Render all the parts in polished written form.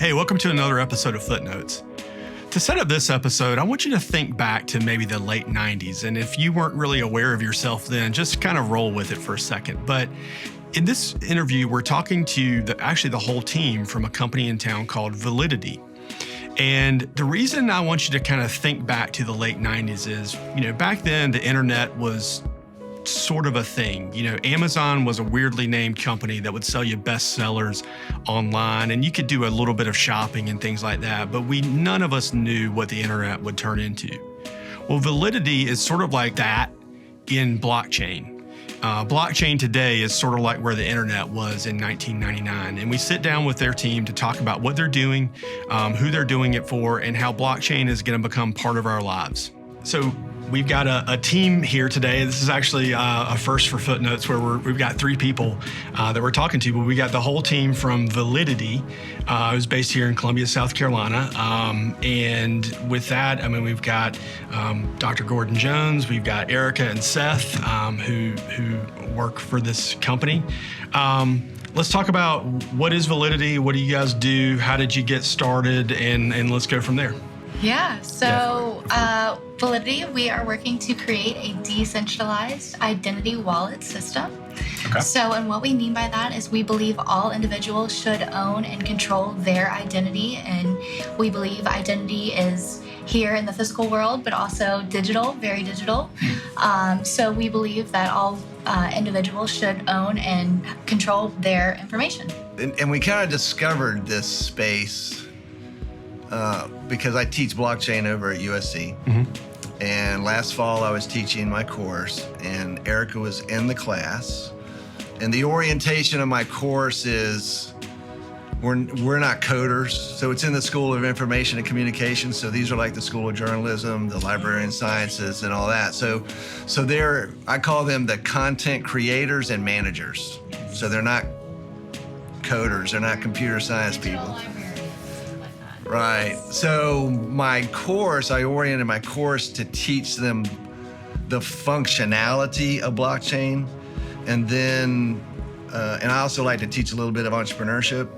Hey, welcome to another episode of Footnotes. To set up this episode, I want you to think back to maybe the late 90s. And if you weren't really aware of yourself then, just kind of roll with it for a second. But in this interview, we're talking to the whole team from a company in town called Validide. And the reason I want you to kind of think back to the late 90s is, back then the internet was sort of a thing. Amazon was a weirdly named company that would sell you bestsellers online, and you could do a little bit of shopping and things like that, but none of us knew what the internet would turn into. Well, Validide is sort of like that in blockchain. Blockchain today is sort of like where the internet was in 1999, and we sit down with their team to talk about what they're doing, who they're doing it for, and how blockchain is going to become part of our lives. So we've got a team here today. This is actually a first for Footnotes, where we've got three people that we're talking to, but we got the whole team from Validide, who's based here in Columbia, South Carolina. And with that, we've got Dr. Gordon Jones, we've got Erica and Seth, who work for this company. Let's talk about what is Validide, what do you guys do, how did you get started, and let's go from there. Yeah, so Validide, we are working to create a decentralized identity wallet system. Okay. So, and what we mean by that is we believe all individuals should own and control their identity. And we believe identity is here in the physical world, but also digital, very digital. So we believe that all individuals should own and control their information. And we kind of discovered this space because I teach blockchain over at USC. Mm-hmm. And last fall I was teaching my course, and Erica was in the class. And the orientation of my course is we're not coders, so it's in the School of Information and Communication. So these are like the School of Journalism, the Librarian Sciences, and all that. So I call them the content creators and managers. So they're not coders, they're not computer science people. Right. So I oriented my course to teach them the functionality of blockchain. And then, and I also like to teach a little bit of entrepreneurship.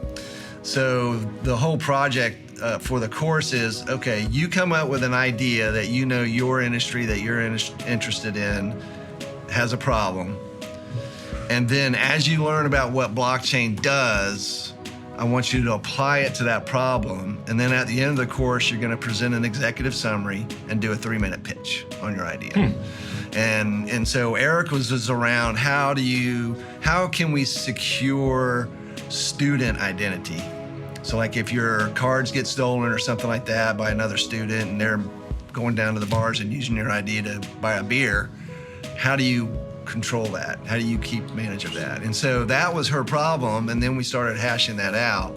So the whole project for the course is, okay, you come up with an idea that your industry that you're interested in has a problem. And then as you learn about what blockchain does, I want you to apply it to that problem. And then at the end of the course, you're going to present an executive summary and do a 3-minute pitch on your idea. And so Eric was around how can we secure student identity? So like if your cards get stolen or something like that by another student and they're going down to the bars and using your ID to buy a beer, how do you control that? How do you keep manage of that? And so that was her problem, and then we started hashing that out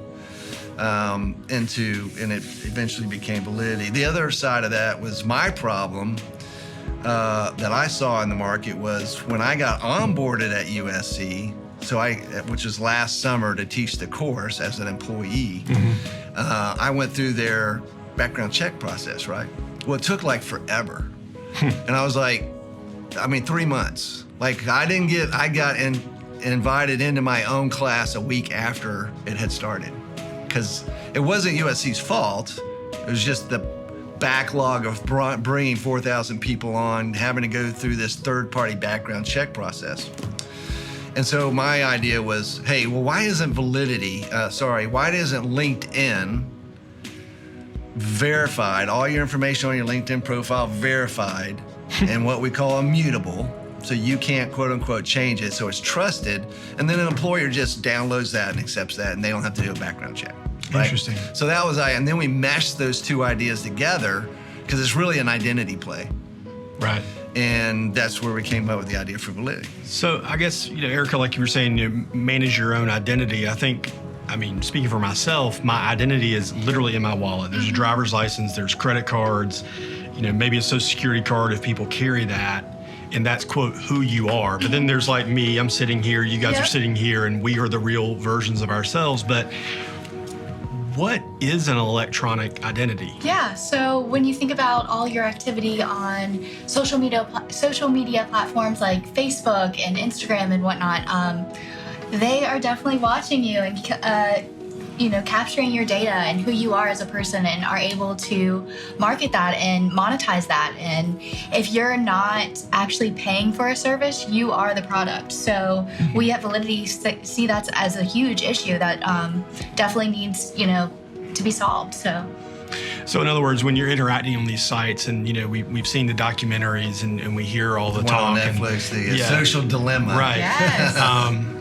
and it eventually became Validide. The other side of that was my problem that I saw in the market was when I got onboarded at USC, which was last summer to teach the course as an employee. Mm-hmm. I went through their background check process, right? Well, it took like forever. And I was like, 3 months. Like I got invited into my own class a week after it had started, because it wasn't USC's fault. It was just the backlog of bringing 4,000 people on, having to go through this third-party background check process. And so my idea was, hey, well, why isn't LinkedIn verified, all your information on your LinkedIn profile verified, and what we call immutable, so you can't quote unquote change it, so it's trusted, and then an employer just downloads that and accepts that, and they don't have to do a background check. Right? Interesting. So that was and then we meshed those two ideas together because it's really an identity play. Right. And that's where we came up with the idea for Validide. So I guess, Erica, like you were saying, you manage your own identity. I think, speaking for myself, my identity is literally in my wallet. There's a driver's license, there's credit cards, maybe a social security card if people carry that. And that's, quote, who you are. But then there's like me, I'm sitting here, you guys are sitting here, and we are the real versions of ourselves. But what is an electronic identity? Yeah, so when you think about all your activity on social media platforms like Facebook and Instagram and whatnot, they are definitely watching you and capturing your data and who you are as a person, and are able to market that and monetize that. And if you're not actually paying for a service, you are the product. So we at Validity see that as a huge issue that definitely needs, to be solved. So in other words, when you're interacting on these sites, and we've seen the documentaries and we hear all the One talk on Netflix, and, the social dilemma, right? Yes.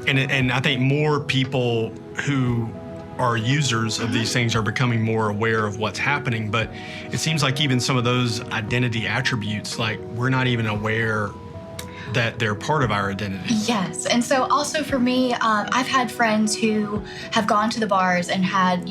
And I think more people who are users of these things are becoming more aware of what's happening. But it seems like even some of those identity attributes, like we're not even aware that they're part of our identity. Yes. And so also for me, I've had friends who have gone to the bars and had,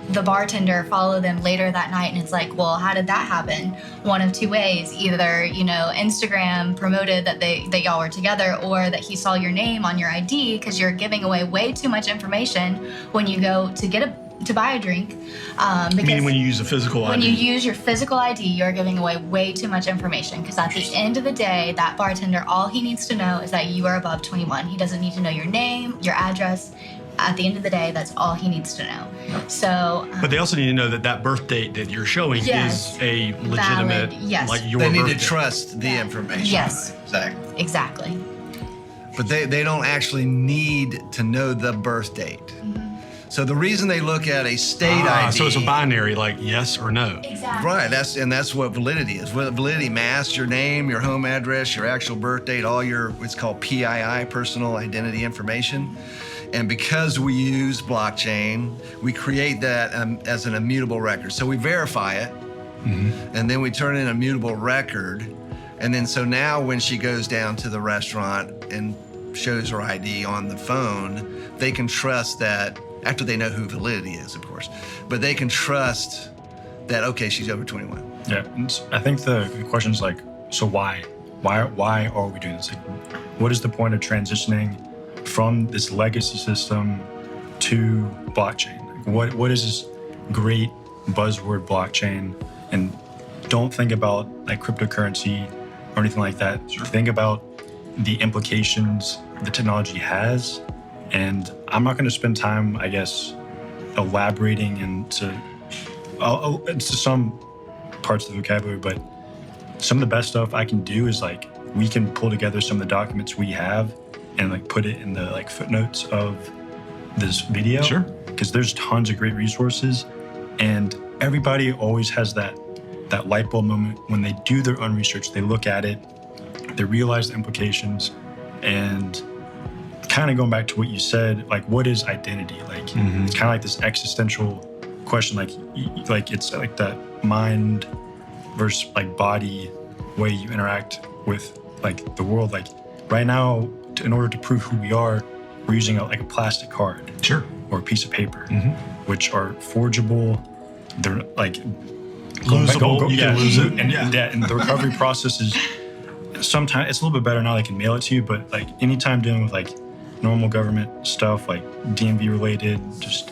the bartender follow them later that night. And it's like, well, how did that happen? One of two ways. Either, Instagram promoted that y'all were together, or that he saw your name on your ID, because you're giving away way too much information when you go to buy a drink. Meaning when you use a physical ID. When you use your physical ID, you're giving away way too much information, because at the end of the day, that bartender, all he needs to know is that you are above 21. He doesn't need to know your name, your address. At the end of the day, that's all he needs to know. So, but they also need to know that birth date that you're showing is a legitimate, valid, yes. like your They need birthday. to trust the information. Yes. Exactly. Exactly. But they don't actually need to know the birth date. So the reason they look at a state ID. So it's a binary, like yes or no. Exactly. Right, that's what Validity is. Validity masks your name, your home address, your actual birth date, all your what's called PII, personal identity information. And because we use blockchain, we create that as an immutable record. So we verify it, and then we turn in a mutable record. And then so now when she goes down to the restaurant and shows her ID on the phone, they can trust that, after they know who Validity is, of course, but they can trust that, okay, she's over 21. Yeah, and I think the question is like, so why? Why are we doing this? Like, what is the point of transitioning from this legacy system to blockchain? Like, what is this great buzzword blockchain? And don't think about like cryptocurrency or anything like that. Think about the implications the technology has. And I'm not going to spend time, I guess, elaborating into some parts of the vocabulary, but some of the best stuff I can do is like, we can pull together some of the documents we have and like put it in the like footnotes of this video. Sure. Because there's tons of great resources, and everybody always has that light bulb moment when they do their own research. They look at it, they realize the implications, and kind of going back to what you said, like what is identity? Like it's kind of like this existential question, like it's like that mind versus like body way you interact with like the world. Like right now, in order to prove who we are, we're using like a plastic card, Sure. or a piece of paper, which are forgeable. They're like Losable. You can lose it. And the recovery process is sometimes it's a little bit better now. They can mail it to you, but like anytime dealing with like normal government stuff, like DMV related, just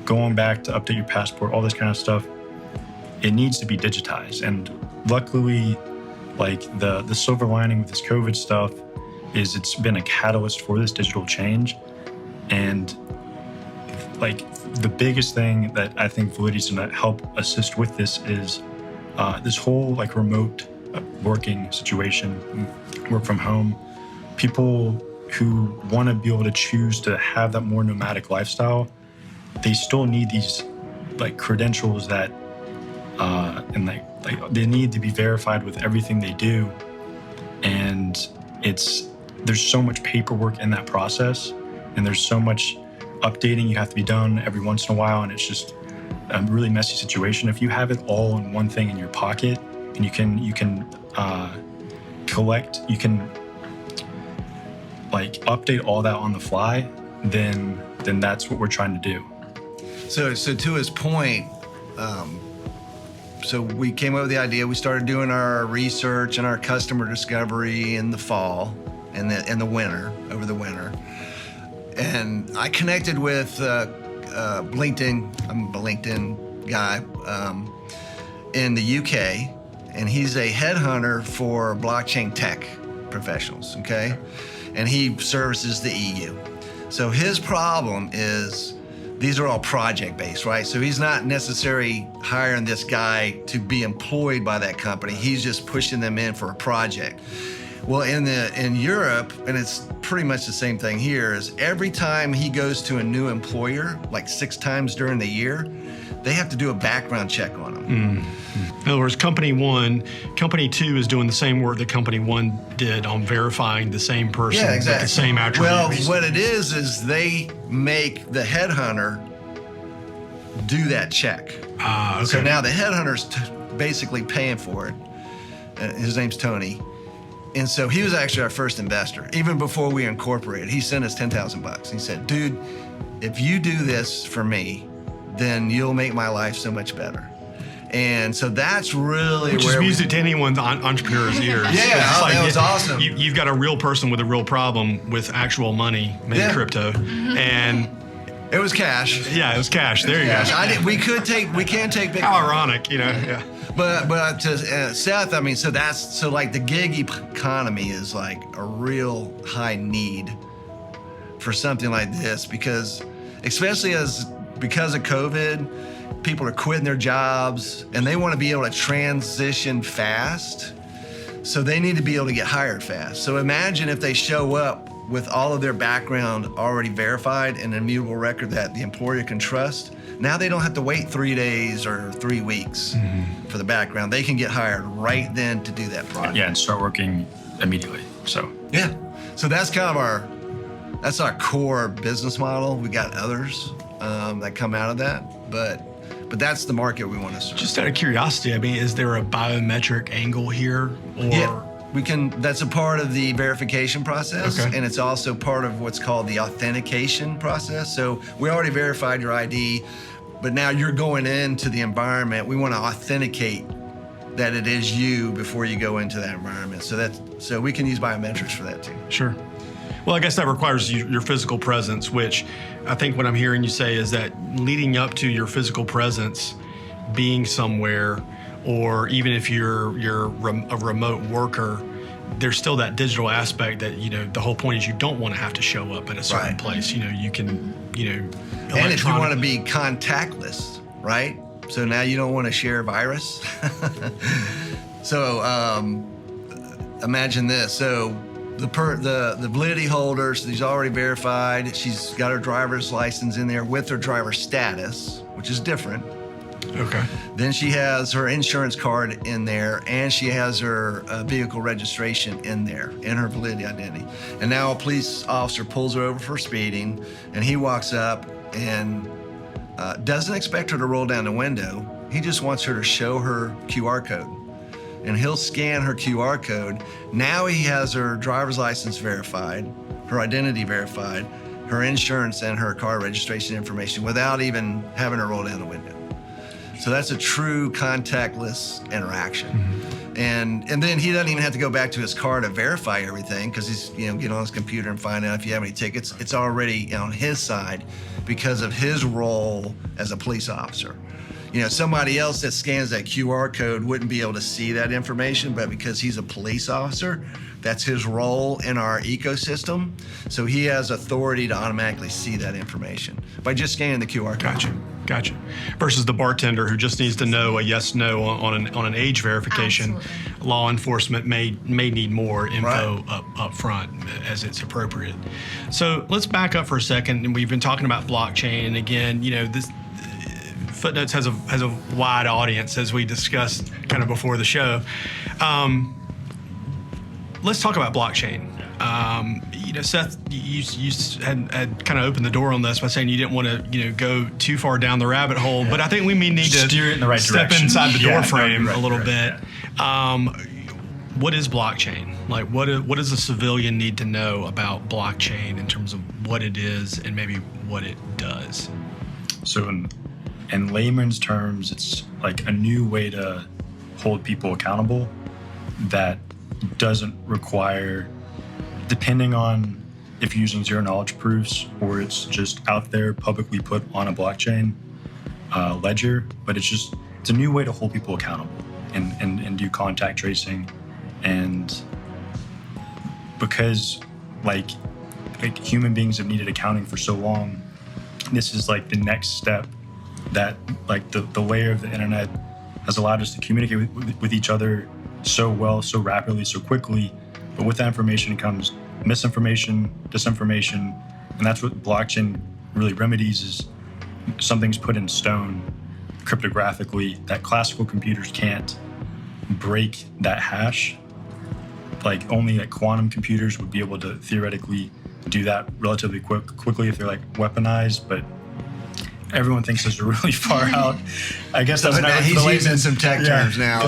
going back to update your passport, all this kind of stuff, it needs to be digitized. And luckily, like the silver lining with this COVID stuff is it's been a catalyst for this digital change. And like the biggest thing that I think Validity is going to help assist with this is this whole like remote working situation, work from home. People who want to be able to choose to have that more nomadic lifestyle, they still need these like credentials that and like they need to be verified with everything they do. And there's so much paperwork in that process, and there's so much updating you have to be done every once in a while, and it's just a really messy situation. If you have it all in one thing in your pocket, and you can collect, you can like update all that on the fly, then that's what we're trying to do. So to his point, so we came up with the idea. We started doing our research and our customer discovery in the fall and the winter, over the winter. And I connected with LinkedIn. I'm a LinkedIn guy in the UK, and he's a headhunter for blockchain tech professionals. Okay, and he services the EU. So his problem is these are all project-based, right? So he's not necessarily hiring this guy to be employed by that company. He's just pushing them in for a project. Well, in Europe, and it's pretty much the same thing here, is every time he goes to a new employer, like 6 times during the year, they have to do a background check on him. In other words, company 1, company 2 is doing the same work that company 1 did on verifying the same person Yeah, exactly. with the same attributes. Well, what it is they make the headhunter do that check. Okay. So now the headhunter's basically paying for it. His name's Tony. And so he was actually our first investor. Even before we incorporated, he sent us $10,000. He said, dude, if you do this for me, then you'll make my life so much better. And so that's really Which is music to anyone's entrepreneur's ears. Yeah, that was awesome. You've got a real person with a real problem with actual money, maybe crypto, and it was cash. Yeah, it was cash. There you go. We can take Bitcoin. How ironic, you know? Yeah. But to Seth, I mean, so like the gig economy is like a real high need for something like this because, especially because of COVID, people are quitting their jobs and they want to be able to transition fast. So they need to be able to get hired fast. So imagine if they show up with all of their background already verified and an immutable record that the employer can trust. Now they don't have to wait 3 days or 3 weeks for the background. They can get hired right then to do that project. Yeah, and start working immediately. So yeah, so that's kind of that's our core business model. We got others that come out of that, but that's the market we want to serve. Just out of curiosity, I mean, is there a biometric angle here? Or? Yeah, that's a part of the verification process, okay. And it's also part of what's called the authentication process. So we already verified your ID, but now you're going into the environment. We want to authenticate that it is you before you go into that environment. So we can use biometrics for that too. Sure. Well, I guess that requires your physical presence, which I think what I'm hearing you say is that leading up to your physical presence, being somewhere, or even if you're a remote worker, there's still that digital aspect that, you know, the whole point is you don't want to have to show up at a certain place. You know, you can, and if you want to be contactless, right? So now you don't want to share a virus. So imagine this. So the validity holder, so she's already verified. She's got her driver's license in there with her driver's status, which is different. Okay. Then she has her insurance card in there, and she has her vehicle registration in there, in her validity identity. And now a police officer pulls her over for speeding, and he walks up and doesn't expect her to roll down the window. He just wants her to show her QR code. And he'll scan her QR code. Now he has her driver's license verified, her identity verified, her insurance and her car registration information without even having her roll down the window. So that's a true contactless interaction. Mm-hmm. And then he doesn't even have to go back to his car to verify everything because he's, get on his computer and find out if you have any tickets. It's already on his side because of his role as a police officer. Somebody else that scans that QR code wouldn't be able to see that information, but because he's a police officer, that's his role in our ecosystem. So he has authority to automatically see that information by just scanning the QR code. Gotcha. Versus the bartender who just needs to know a yes/no on an age verification. Absolutely. Law enforcement may need more info up front as it's appropriate. So let's back up for a second. And we've been talking about blockchain, and again, this Footnotes has a wide audience, as we discussed kind of before the show. Let's talk about blockchain. Seth, you had kind of opened the door on this by saying you didn't want to go too far down the rabbit hole, but I think we may need to steer it in the right step direction. inside the door frame a little bit. Yeah. What is blockchain? Like, what does a civilian need to know about blockchain in terms of what it is and maybe what it does? So in layman's terms, it's like a new way to hold people accountable that doesn't require, depending on if you're using zero knowledge proofs or it's just out there publicly put on a blockchain ledger, but it's a new way to hold people accountable and do contact tracing. And because like human beings have needed accounting for so long, this is like the next step that like the layer of the internet has allowed us to communicate with each other so well, so rapidly, so quickly. But with that information comes misinformation, disinformation, and that's what blockchain really remedies is something's put in stone cryptographically that classical computers can't break that hash. Like only like quantum computers would be able to theoretically do that relatively quickly if they're like weaponized, but everyone thinks those are really far out. I guess that's not he's using some tech terms now.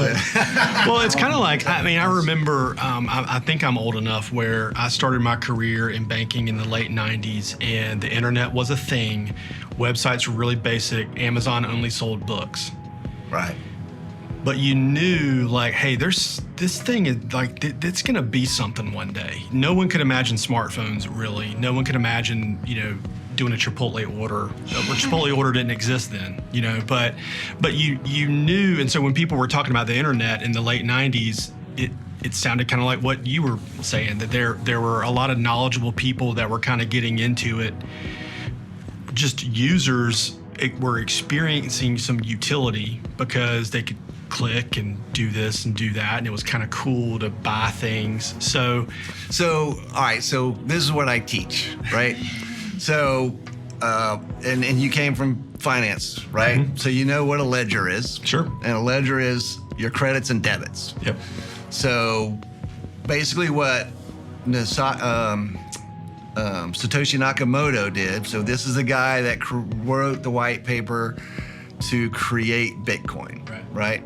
Well, it's kind of like, I mean, I remember, I think I'm old enough where I started my career in banking in the late 90s and the internet was a thing. Websites were really basic. Amazon only sold books. Right. But you knew like, hey, there's this thing is like, it's going to be something one day. No one could imagine smartphones really. No one could imagine, doing a Chipotle order. A Chipotle order didn't exist then, but you knew. And so when people were talking about the internet in the late 90s, it sounded kind of like what you were saying, that there were a lot of knowledgeable people that were kind of getting into it. Just users were experiencing some utility because they could click and do this and do that, and it was kind of cool to buy things. So all right, so this is what I teach, right? So and you came from finance, right? Mm-hmm. So you know what a ledger is. Sure. And a ledger is your credits and debits. Yep. So basically what Satoshi Nakamoto did, so this is the guy that wrote the white paper to create Bitcoin, right?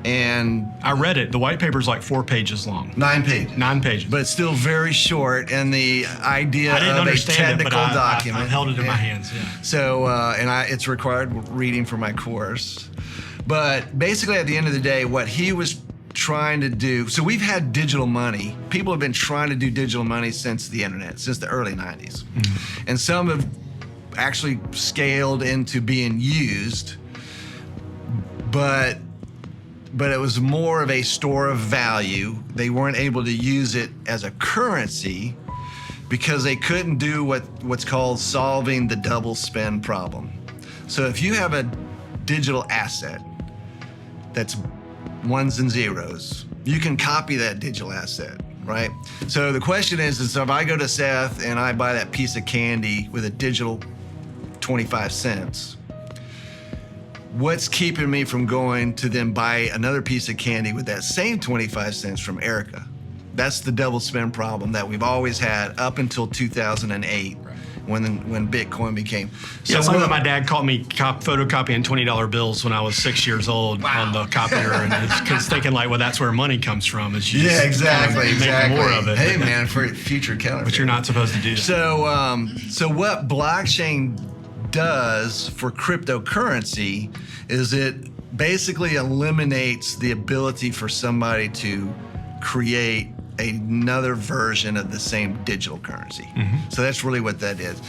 And I read it. The white paper is like 4 pages long. 9 pages. 9 pages. But it's still very short, and the idea of a technical document. I held it in my hands, yeah. So, it's required reading for my course. But basically, at the end of the day, what he was trying to do, so we've had digital money. People have been trying to do digital money since the internet, since the early 90s. Mm-hmm. And some have actually scaled into being used, but it was more of a store of value. They weren't able to use it as a currency because they couldn't do what's called solving the double spend problem. So if you have a digital asset that's ones and zeros, you can copy that digital asset, right? So the question is if I go to Seth and I buy that piece of candy with a digital 25 cents, what's keeping me from going to then buy another piece of candy with that same 25 cents from Erica? That's the double spend problem that we've always had up until 2008, right, when Bitcoin became. So my dad caught me photocopying $20 bills when I was 6 years old. Wow. On the copier, and because thinking like, well, that's where money comes from. Is you exactly. Make more of it. Hey, man, for future counterfeit. But you're not supposed to do that. So what blockchain does for cryptocurrency is it basically eliminates the ability for somebody to create another version of the same digital currency. Mm-hmm. So that's really what that is.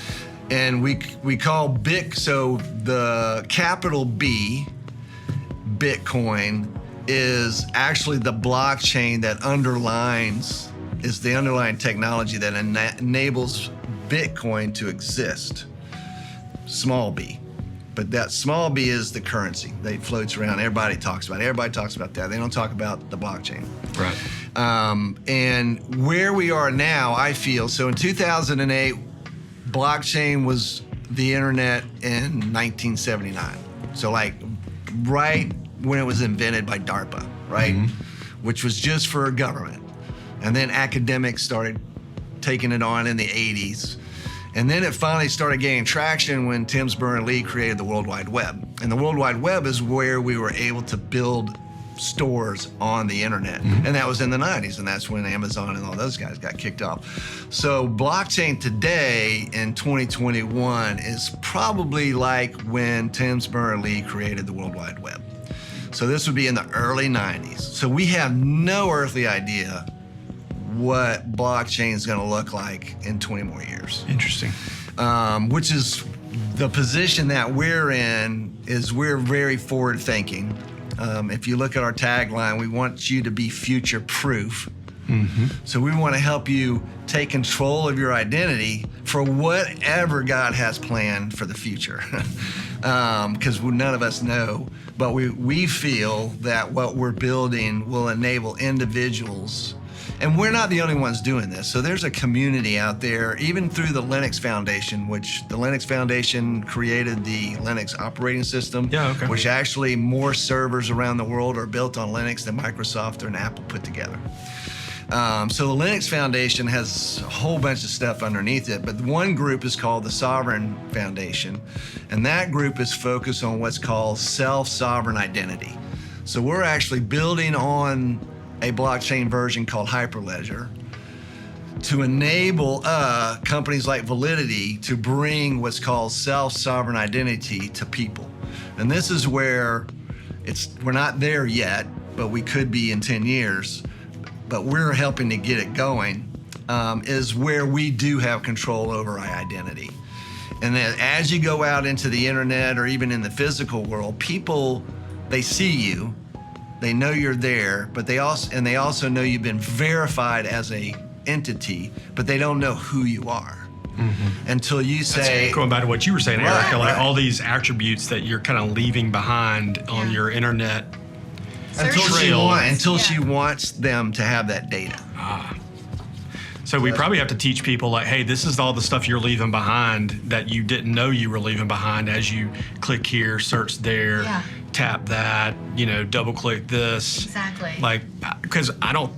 And we call so the capital B, Bitcoin, is actually the blockchain that is the underlying technology that enables Bitcoin to exist. Small b. But that small b is the currency that floats around. Everybody talks about that. They don't talk about the blockchain. Right. And where we are now, I feel, so in 2008, blockchain was the internet in 1979. So like right when it was invented by DARPA, right? Mm-hmm. Which was just for government. And then academics started taking it on in the 80s. And then it finally started gaining traction when Tim Berners-Lee created the World Wide Web. And the World Wide Web is where we were able to build stores on the internet. Mm-hmm. And that was in the 90s, and that's when Amazon and all those guys got kicked off. So blockchain today in 2021 is probably like when Tim Berners-Lee created the World Wide Web. So this would be in the early 90s. So we have no earthly idea what blockchain is going to look like in 20 more years. Interesting. Which is the position that we're in, is we're very forward thinking. If you look at our tagline, we want you to be future proof. So we want to help you take control of your identity for whatever God has planned for the future. Because none of us know, but we feel that what we're building will enable individuals. And we're not the only ones doing this. So there's a community out there, even through the Linux Foundation, which the Linux Foundation created the Linux operating system, which actually more servers around the world are built on Linux than Microsoft or Apple put together. So the Linux Foundation has a whole bunch of stuff underneath it, but one group is called the Sovereign Foundation, and that group is focused on what's called self-sovereign identity. So we're actually building on a blockchain version called Hyperledger to enable companies like Validide to bring what's called self-sovereign identity to people. And this is where we're not there yet, but we could be in 10 years, but we're helping to get it going, is where we do have control over our identity. And then as you go out into the internet or even in the physical world, people, they see you, they know you're there, but they also know you've been verified as a entity, but they don't know who you are until you say. Going back to what you were saying, Erica, like all these attributes that you're kind of leaving behind on your internet until she wants them to have that data. So we probably have to teach people like, hey, this is all the stuff you're leaving behind that you didn't know you were leaving behind as you click here, search there, tap that, double click this. Exactly. Like, because I don't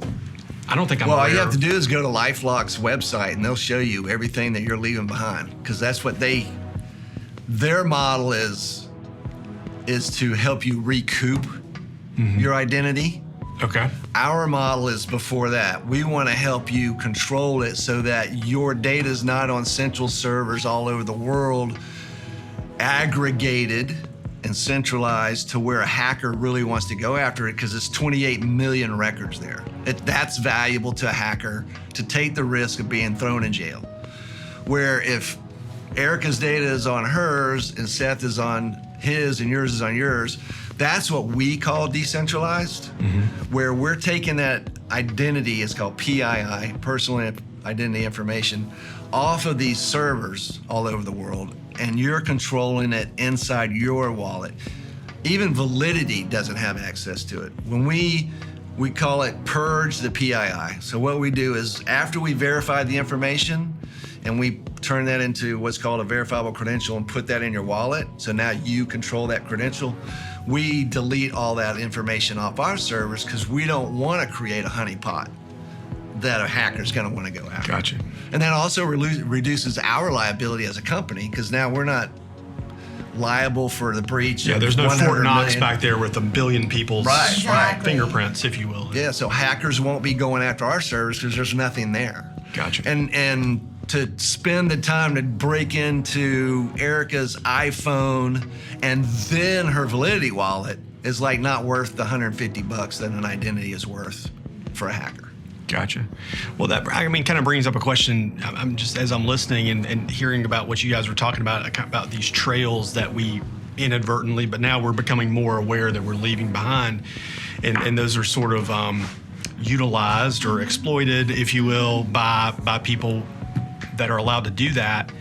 think I'm Well, all aware. you have to do is go to LifeLock's website and they'll show you everything that you're leaving behind, because that's what their model is to help you recoup your identity. Okay. Our model is before that. We want to help you control it so that your data is not on central servers all over the world, aggregated and centralized to where a hacker really wants to go after it, because it's 28 million records there. That's valuable to a hacker to take the risk of being thrown in jail. Where if Erica's data is on hers and Seth is on his and yours is on yours, that's what we call decentralized, where we're taking that identity, it's called PII, personal identity information, off of these servers all over the world, and you're controlling it inside your wallet. Even Validity doesn't have access to it. When we call it purge the PII. So what we do is after we verify the information and we turn that into what's called a verifiable credential and put that in your wallet, so now you control that credential, we delete all that information off our servers because we don't want to create a honeypot that a hacker's going to want to go after. Gotcha. And that also reduces our liability as a company, because now we're not liable for the breach. Yeah, there's no Fort Knox back there with a billion people's fingerprints, if you will. Yeah, so hackers won't be going after our servers because there's nothing there. Gotcha. And to spend the time to break into Erica's iPhone and then her Validity wallet is like not worth the $150 that an identity is worth for a hacker. Gotcha. Well, that kind of brings up a question. I'm just, as I'm listening and hearing about what you guys were talking about these trails that we inadvertently, but now we're becoming more aware that we're leaving behind, and those are sort of utilized or exploited, if you will, by people that are allowed to do that.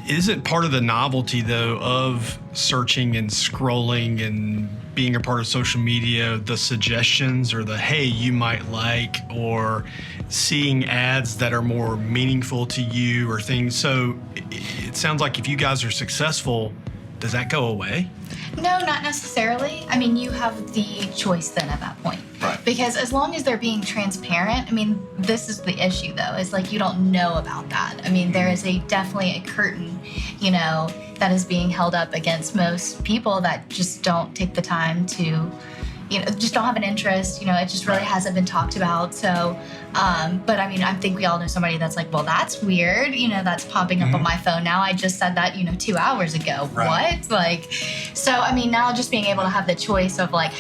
Isn't part of the novelty, though, of searching and scrolling and being a part of social media, the suggestions or the, hey, you might like, or seeing ads that are more meaningful to you or things? So it sounds like if you guys are successful, does that go away? No, not necessarily. I mean, you have the choice then at that point. Right. Because as long as they're being transparent, I mean, this is the issue though, is like you don't know about that. I mean, there is definitely a curtain, that is being held up against most people that just don't take the time to, just don't have an interest. It just really hasn't been talked about. So, but I mean, I think we all know somebody that's like, well, that's weird. That's popping up on my phone now. I just said that, 2 hours ago. Right. What? So, I mean, now just being able to have the choice of like,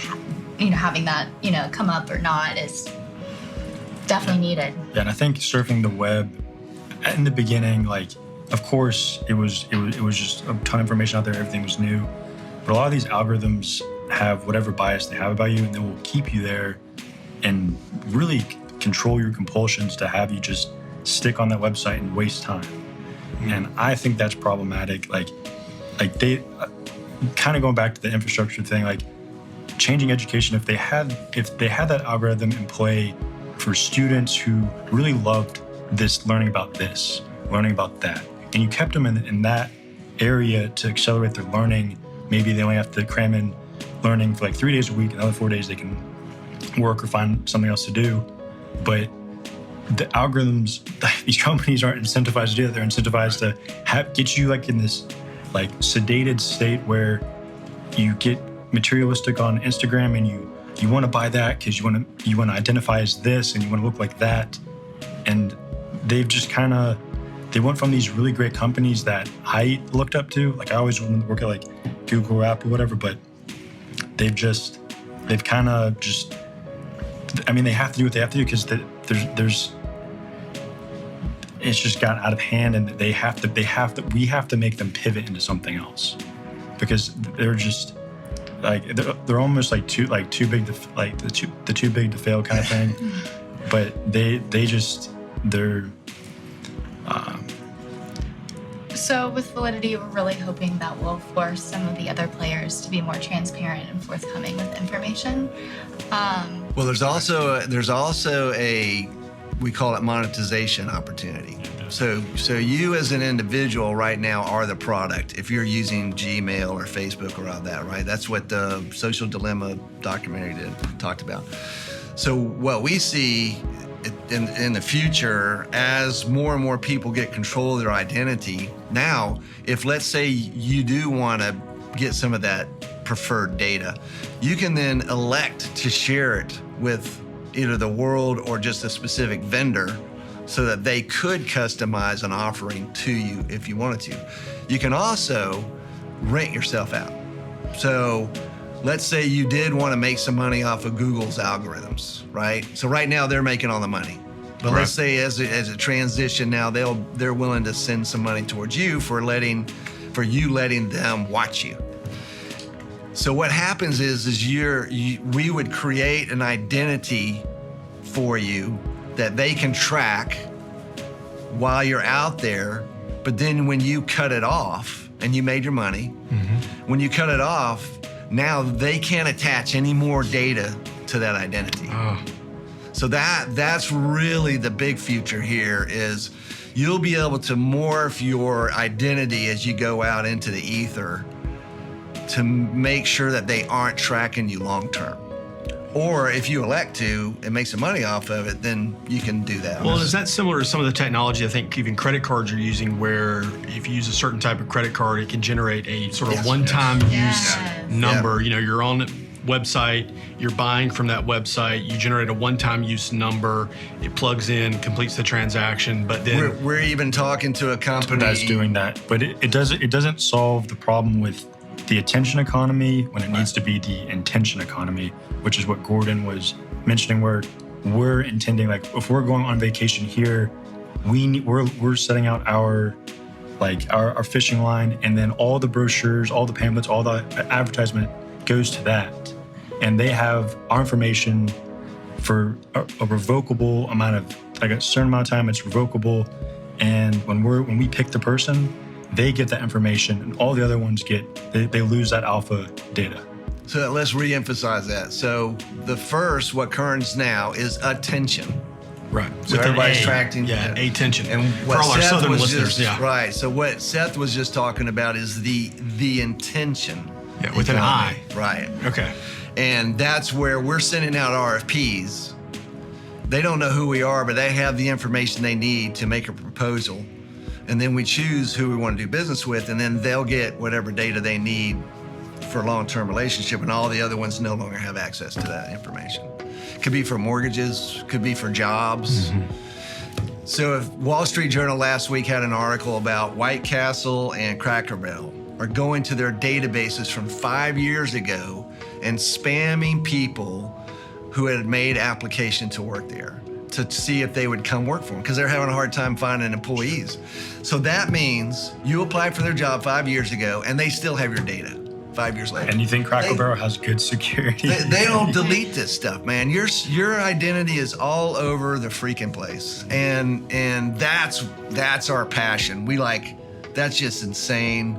having that, come up or not is definitely needed. Yeah, and I think surfing the web in the beginning, like, of course, it was just a ton of information out there. Everything was new, but a lot of these algorithms have whatever bias they have about you, and they will keep you there and really control your compulsions to have you just stick on that website and waste time. And I think that's problematic. Like they kind of going back to the infrastructure thing, like changing education. If they had that algorithm in play for students who really loved learning about that, and you kept them in that area to accelerate their learning. Maybe they only have to cram in learning for like 3 days a week, and the other 4 days they can work or find something else to do. But the algorithms, these companies aren't incentivized to do that. They're incentivized to get you like in this like sedated state where you get materialistic on Instagram and you want to buy that because you want to identify as this and you want to look like that. And they've just they went from these really great companies that I looked up to. Like I always wanted to work at like Google or Apple or whatever, but they've kind of just, I mean, they have to do what they have to do because it's just gotten out of hand, and we have to make them pivot into something else because they're just like, they're almost like too big to, like the too big to fail kind of thing. But they're So with Validity, we're really hoping that will force some of the other players to be more transparent and forthcoming with information. Well, there's also a, we call it monetization opportunity. So you as an individual right now are the product. If you're using Gmail or Facebook or all that, right? That's what the Social Dilemma documentary talked about. So what we see in the future, as more and more people get control of their identity, now, if let's say you do want to get some of that preferred data, you can then elect to share it with either the world or just a specific vendor so that they could customize an offering to you if you wanted to. You can also rent yourself out. So let's say you did want to make some money off of Google's algorithms, right? So right now they're making all the money. But let's say as a transition now, they're willing to send some money towards you for you letting them watch you. So what happens is we would create an identity for you that they can track while you're out there. But then when you cut it off and you made your money, when you cut it off, now they can't attach any more data to that identity. So that's really the big future here is you'll be able to morph your identity as you go out into the ether to make sure that they aren't tracking you long term. Or if you elect to and make some money off of it, then you can do that. Well, is that similar to some of the technology I think even credit cards are using, where if you use a certain type of credit card, it can generate a sort of one-time use number. You know, you're on a website, you're buying from that website, you generate a one-time use number, it plugs in, completes the transaction, but then we're even talking to a company that's doing that. But it doesn't solve the problem with the attention economy when it needs to be the intention economy, which is what Gordon was mentioning, where we're intending, like if we're going on vacation here, we're setting out our fishing line, and then all the brochures, all the pamphlets, all the advertisement goes to that. And they have our information for a revocable amount of, like a certain amount of time, it's revocable. And when we pick the person, they get that information, and all the other ones they lose that alpha data. So let's reemphasize that. So what currents now is attention. Right. So everybody's tracking. Attention. And for all our southern listeners, right. So what Seth was just talking about is the intention. Yeah, with economy. an I. Right. Okay. And that's where we're sending out RFPs. They don't know who we are, but they have the information they need to make a proposal. And then we choose who we want to do business with, and then they'll get whatever data they need for a long-term relationship, and all the other ones no longer have access to that information. Could be for mortgages, could be for jobs. So if Wall Street Journal last week had an article about White Castle and Cracker Barrel are going to their databases from 5 years ago and spamming people who had made application to work there to see if they would come work for them, because they're having a hard time finding employees. So that means you applied for their job 5 years ago and they still have your data 5 years later. And you think Cracker Barrel has good security? They don't delete this stuff, man. Your identity is all over the freaking place, and that's our passion. We that's just insane.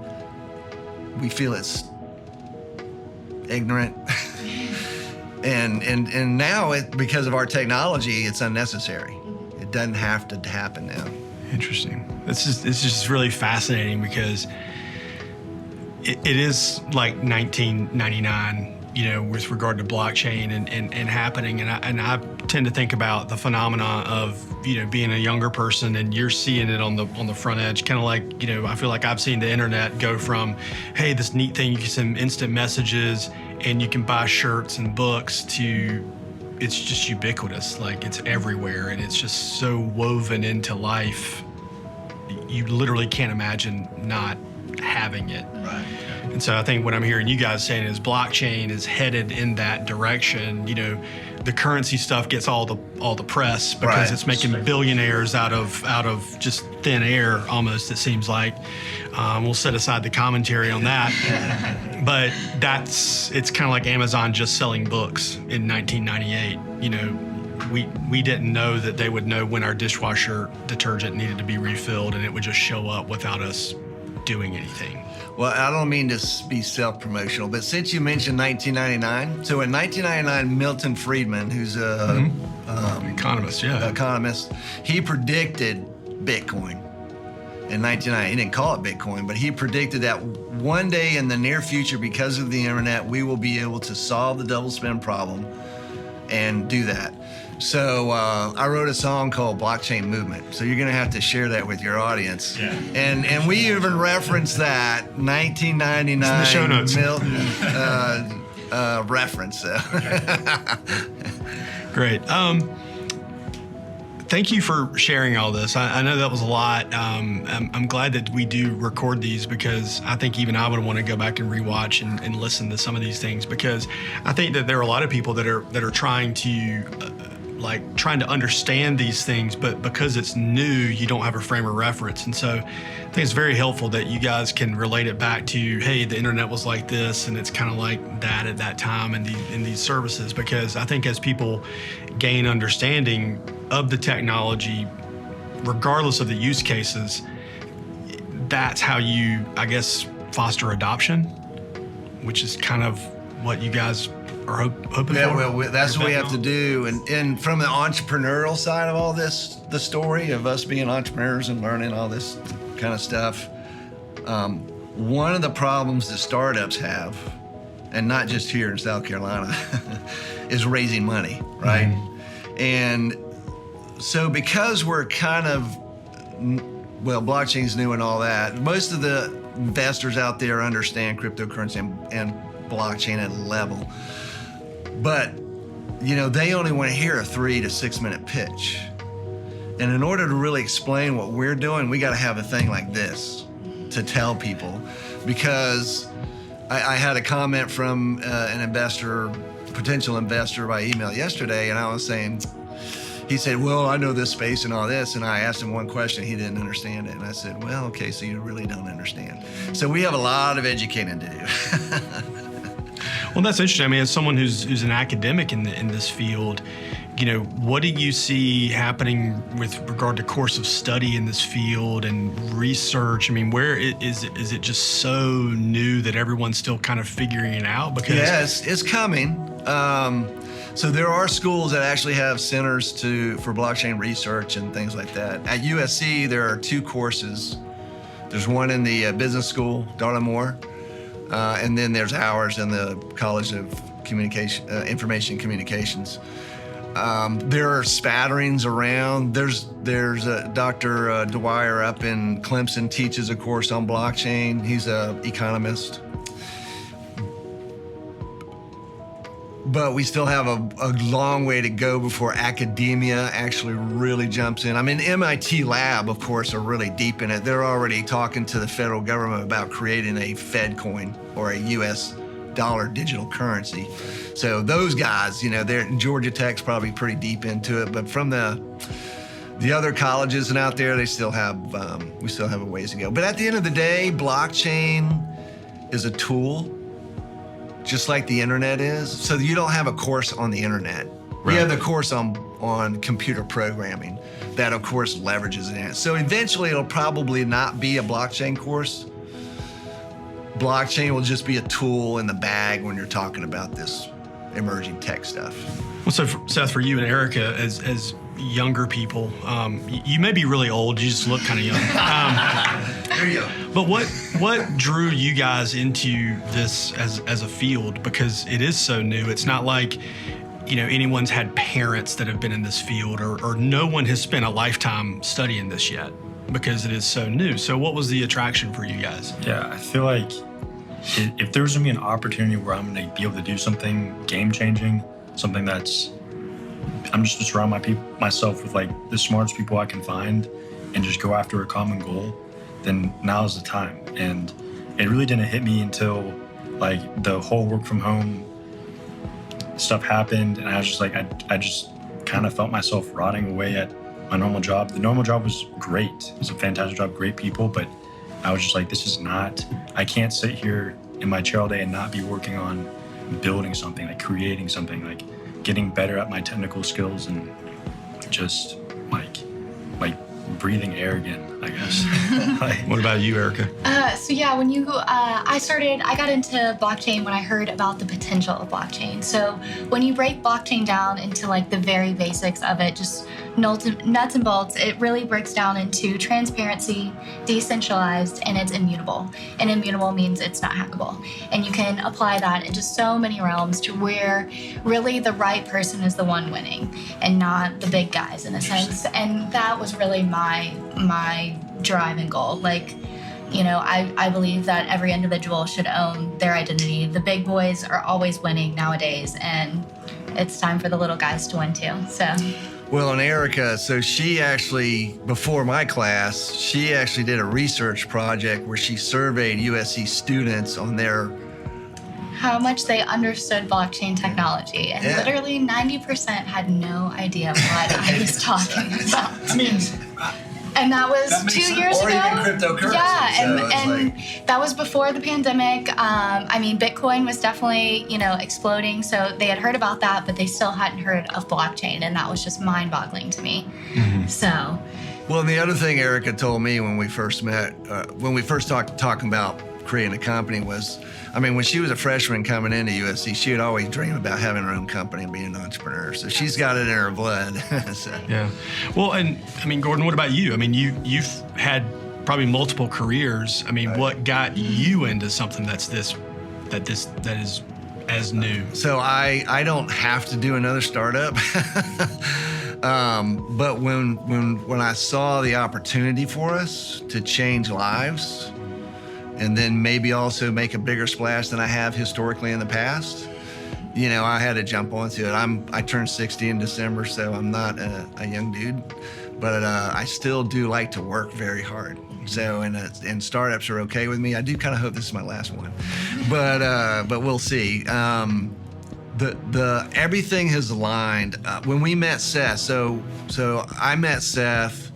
We feel it's ignorant, and now because of our technology, it's unnecessary. It doesn't have to happen now. Interesting. It's just really fascinating because it is like 1999, with regard to blockchain and happening. And I tend to think about the phenomena of, being a younger person and you're seeing it on the front edge, kind of like, I feel like I've seen the internet go from, hey, this neat thing, you can send instant messages and you can buy shirts and books, to it's just ubiquitous. Like, it's everywhere and it's just so woven into life. You literally can't imagine not having it. Right. And so I think what I'm hearing you guys saying is blockchain is headed in that direction. The currency stuff gets all the press because Right. it's making billionaires out of just thin air almost, it seems like. We'll set aside the commentary on that. But it's kind of like Amazon just selling books in 1998. We didn't know that they would know when our dishwasher detergent needed to be refilled, and it would just show up without us doing anything. Well, I don't mean to be self-promotional, but since you mentioned 1999, so in 1999, Milton Friedman, who's a Economist, yeah. economist, he predicted Bitcoin in 1999. He didn't call it Bitcoin, but he predicted that one day in the near future, because of the internet, we will be able to solve the double spend problem and do that. So I wrote a song called Blockchain Movement. So you're going to have to share that with your audience. Yeah. And we even referenced that 1999 It's in the show notes. Milton reference. So. Great. Thank you for sharing all this. I know that was a lot. I'm glad that we do record these, because I think even I would want to go back and rewatch and listen to some of these things, because I think that there are a lot of people that are trying to trying to understand these things, but because it's new, you don't have a frame of reference. And so I think it's very helpful that you guys can relate it back to, hey, the internet was like this, and it's kind of like that at that time in these services, because I think as people gain understanding of the technology, regardless of the use cases, that's how you, I guess, foster adoption, which is kind of what you guys are hoping Yeah, for. well, that's what we have to do. And from the entrepreneurial side of all this, the story of us being entrepreneurs and learning all this kind of stuff, one of the problems that startups have, and not just here in South Carolina, is raising money, right? Mm-hmm. And so because we're kind of, blockchain's new and all that, most of the investors out there understand cryptocurrency and blockchain at a level. But, they only want to hear a 3 to 6 minute pitch. And in order to really explain what we're doing, we got to have a thing like this to tell people. Because I had a comment from an potential investor by email yesterday, and I was saying, he said, well, I know this space and all this. And I asked him one question, he didn't understand it. And I said, well, okay, so you really don't understand. So we have a lot of educating to do. Well, that's interesting. I mean, as someone who's an academic in this field, what do you see happening with regard to course of study in this field and research? I mean, where is it just so new that everyone's still kind of figuring it out? Because yes, it's coming. So there are schools that actually have centers for blockchain research and things like that. At USC, there are 2 courses. There's one in the business school, Darla Moore, and then there's ours in the College of Information Communications. There are spatterings around. There's Dr. Dwyer up in Clemson teaches a course on blockchain. He's an economist. But we still have a long way to go before academia actually really jumps in. I mean, MIT Lab, of course, are really deep in it. They're already talking to the federal government about creating a Fed coin or a US dollar digital currency. So those guys, Georgia Tech's probably pretty deep into it. But from the other colleges and out there, they still have, we still have a ways to go. But at the end of the day, blockchain is a tool. just like the internet is. So you don't have a course on the internet. Right. You have the course on computer programming that, of course, leverages it. So eventually it'll probably not be a blockchain course. Blockchain will just be a tool in the bag when you're talking about this emerging tech stuff. Well, so Seth, for you and Erica, as younger people, you may be really old. You just look kind of young. There you go. But what drew you guys into this as a field? Because it is so new. It's not like, anyone's had parents that have been in this field, or no one has spent a lifetime studying this yet, because it is so new. So what was the attraction for you guys? Yeah, I feel like if there's gonna be an opportunity where I'm gonna be able to do something game-changing, something that's, I'm just surround myself with like the smartest people I can find and just go after a common goal, then now's the time. And it really didn't hit me until like the whole work from home stuff happened, and I was just like, I just kind of felt myself rotting away at my normal job. The normal job was great. It was a fantastic job, great people, but I was just like, I can't sit here in my chair all day and not be working on building something, like creating something, like getting better at my technical skills, and just like breathing air again, I guess. What about you, Erica? So yeah, when I got into blockchain when I heard about the potential of blockchain. So when you break blockchain down into like the very basics of it, just nuts and bolts, it really breaks down into transparency, decentralized, and it's immutable. And immutable means it's not hackable. And you can apply that into so many realms to where really the right person is the one winning and not the big guys in a sense. And that was really my drive and goal. Like, I believe that every individual should own their identity. The big boys are always winning nowadays, and it's time for the little guys to win too. So. Well, and Erica, so she actually, before my class, she actually did a research project where she surveyed USC students on their how much they understood blockchain technology. And literally 90% had no idea what I was talking about. And that was 2 years ago. Or even cryptocurrency. Yeah, and that was before the pandemic. Bitcoin was definitely, exploding. So they had heard about that, but they still hadn't heard of blockchain. And that was just mind-boggling to me. Mm-hmm. So. Well, and the other thing Erica told me when we first met, when we first talking about creating a company was, when she was a freshman coming into USC, she would always dream about having her own company and being an entrepreneur. So she's got it in her blood. So. Yeah. Well, and Gordon, what about you? You've had probably multiple careers. What got you into something that is as new? So I don't have to do another startup. But when I saw the opportunity for us to change lives, and then maybe also make a bigger splash than I have historically in the past, I had to jump onto it. I turned 60 in December, so I'm not a young dude, but I still do like to work very hard. So, and startups are okay with me. I do kind of hope this is my last one, but we'll see. The everything has aligned. When we met Seth, so I met Seth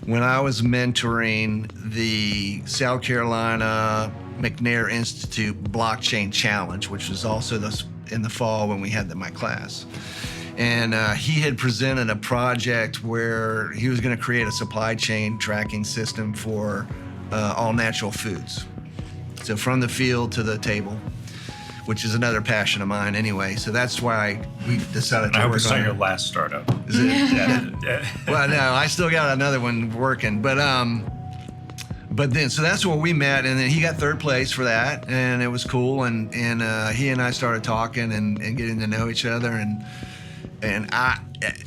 when I was mentoring the South Carolina McNair Institute Blockchain Challenge, which was also in the fall when we had my class. And he had presented a project where he was going to create a supply chain tracking system for all natural foods. So from the field to the table, which is another passion of mine anyway. So that's why we decided to work on it. I hope it's not your last startup. Is it? Yeah. Well, no, I still got another one working. But then, so that's where we met. And then he got third place for that. And it was cool. And he and I started talking and getting to know each other. And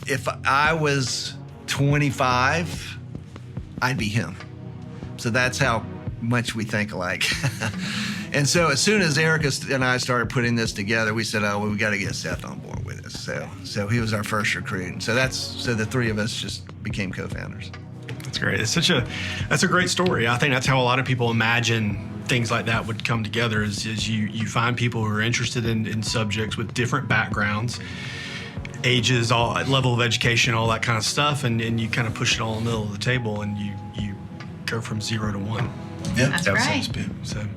if I was 25, I'd be him. So that's how much we think alike. And so as soon as Erica and I started putting this together, we said, oh, well, we got to get Seth on board with us. So he was our first recruit. And so the three of us just became co-founders. That's great. That's a great story. I think that's how a lot of people imagine things like that would come together is you find people who are interested in subjects with different backgrounds, ages, all level of education, all that kind of stuff. And you kind of push it all in the middle of the table and you go from 0 to 1. Yep. That's right. So,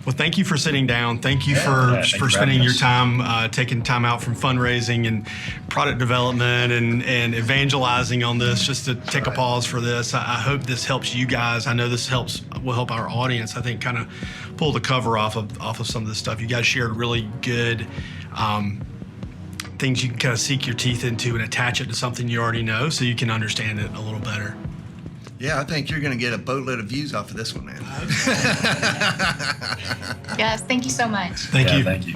Well, thank you for sitting down. Thank you thank you for for spending having your us. time, taking time out from fundraising and product development and evangelizing on this, just to take a pause for this. I hope this helps you guys. I know this will help our audience, I think, kind of pull the cover off of some of this stuff. You guys shared really good things you can kind of sink your teeth into and attach it to something you already know so you can understand it a little better. Yeah, I think you're going to get a boatload of views off of this one, man. Yes, thank you so much. Thank you. Thank you.